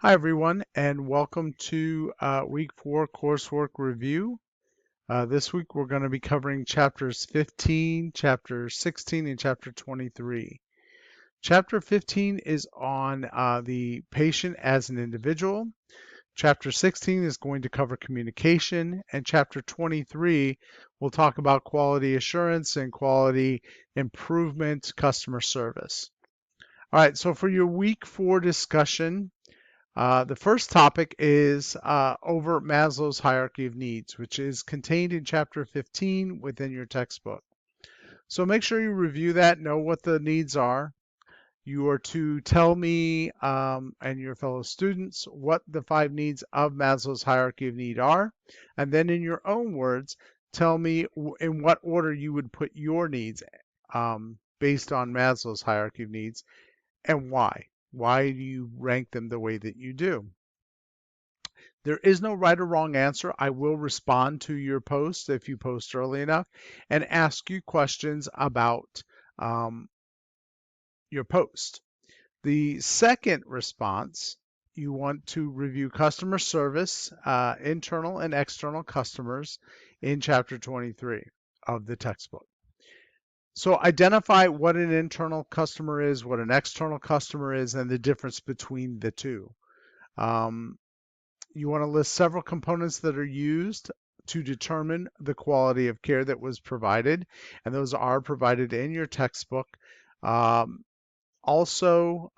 Hi, everyone, and welcome to Week 4 Coursework Review. This week we're going to be covering Chapters 15, Chapter 16, and Chapter 23. Chapter 15 is on the patient as an individual. Chapter 16 is going to cover communication, and Chapter 23 will talk about quality assurance and quality improvement customer service. All right, so for your Week 4 discussion, the first topic is over Maslow's hierarchy of needs, which is contained in chapter 15 within your textbook. So make sure you review that, know what the needs are. You are to tell me and your fellow students what the 5 needs of Maslow's hierarchy of need are. And then in your own words, tell me in what order you would put your needs based on Maslow's hierarchy of needs and why. Why do you rank them the way that you do? There is no right or wrong answer. I will respond to your post if you post early enough and ask you questions about your post. The second response, you want to review customer service, internal and external customers in chapter 23 of the textbook. So identify what an internal customer is, what an external customer is, and the difference between the two. You want to list several components that are used to determine the quality of care that was provided, and those are provided in your textbook. Also,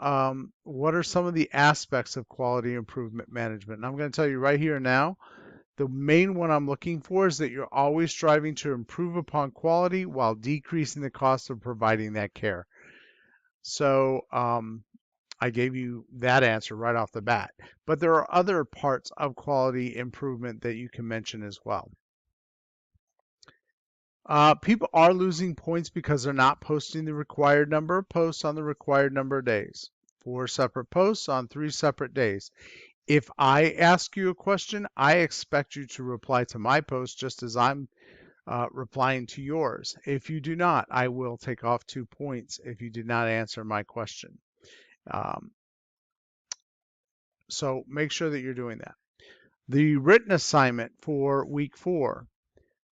what are some of the aspects of quality improvement management? And I'm going to tell you right here now, the main one I'm looking for is that you're always striving to improve upon quality while decreasing the cost of providing that care. So I gave you that answer right off the bat. But there are other parts of quality improvement that you can mention as well. People are losing points because they're not posting the required number of posts on the required number of days. 4 separate posts on 3 separate days. If I ask you a question, I expect you to reply to my post just as I'm replying to yours. If you do not, I will take off 2 points if you did not answer my question. So make sure that you're doing that. The written assignment for week 4,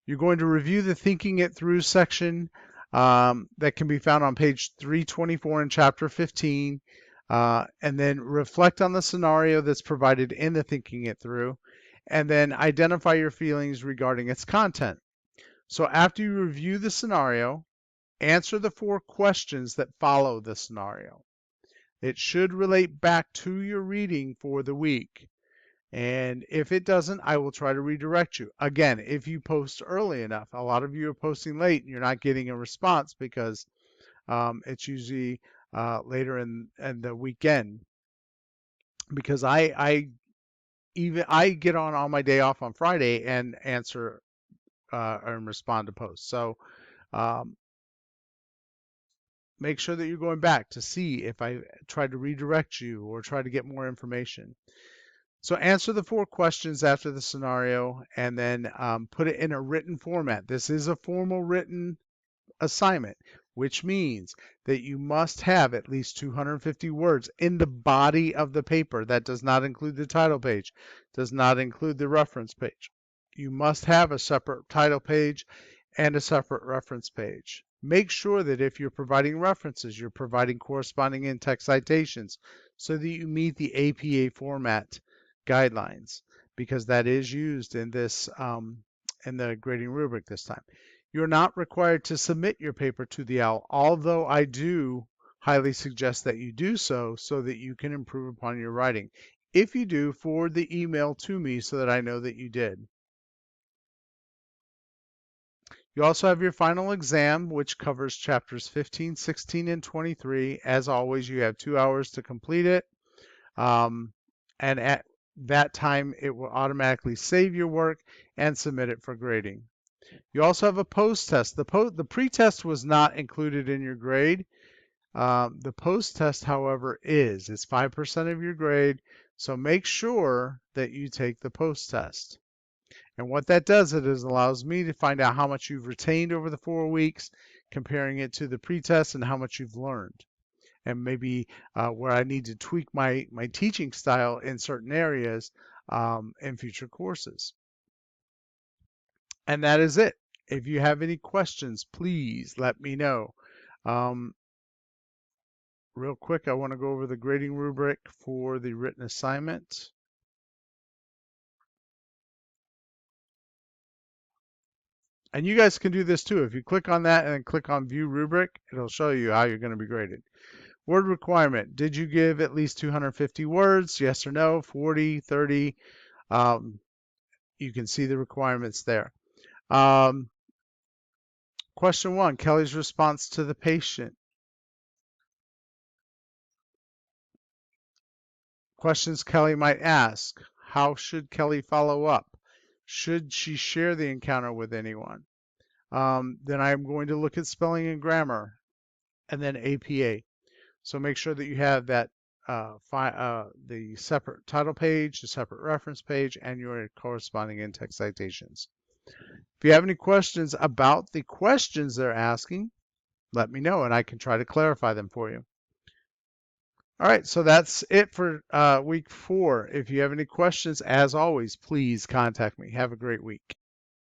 you're going to review the thinking it through section that can be found on page 324 in chapter 15, and then reflect on the scenario that's provided in the thinking it through, and then identify your feelings regarding its content. So after you review the scenario, answer the 4 questions that follow the scenario. It should relate back to your reading for the week. And if it doesn't, I will try to redirect you. Again, if you post early enough, a lot of you are posting late and you're not getting a response because it's usually later in the weekend. Because I get on my day off on Friday and answer and respond to posts. So make sure that you're going back to see if I tried to redirect you or try to get more information. So answer the 4 questions after the scenario and then put it in a written format. This is a formal written assignment, which means that you must have at least 250 words in the body of the paper. That does not include the title page, does not include the reference page. You must have a separate title page and a separate reference page. Make sure that if you're providing references, you're providing corresponding in-text citations so that you meet the APA format guidelines, because that is used in this in the grading rubric this time. You're not required to submit your paper to the OWL, although I do highly suggest that you do so that you can improve upon your writing. If you do, forward the email to me so that I know that you did. You also have your final exam, which covers chapters 15, 16, and 23. As always, you have 2 hours to complete it. And at that time, it will automatically save your work and submit it for grading. You also have a post-test. The pre-test was not included in your grade. The post-test, however, is. It's 5% of your grade, so make sure that you take the post-test. And what that does is allows me to find out how much you've retained over the 4 weeks, comparing it to the pretest and how much you've learned. and maybe where I need to tweak my teaching style in certain areas in future courses. And that is it. If you have any questions, please let me know. Um, Real quick, I want to go over the grading rubric for the written assignment. And you guys can do this too. If you click on that and then click on View Rubric, it'll show you how you're going to be graded. Word requirement. Did you give at least 250 words? Yes or no? 40, 30? You can see the requirements there. Question 1, Kelly's response to the patient. Questions Kelly might ask. How should Kelly follow up? Should she share the encounter with anyone? Then I'm going to look at spelling and grammar, and then APA. So make sure that you have that the separate title page, the separate reference page, and your corresponding in-text citations. If you have any questions about the questions they're asking, let me know and I can try to clarify them for you. All right, so that's it for week 4. If you have any questions, as always, please contact me. Have a great week.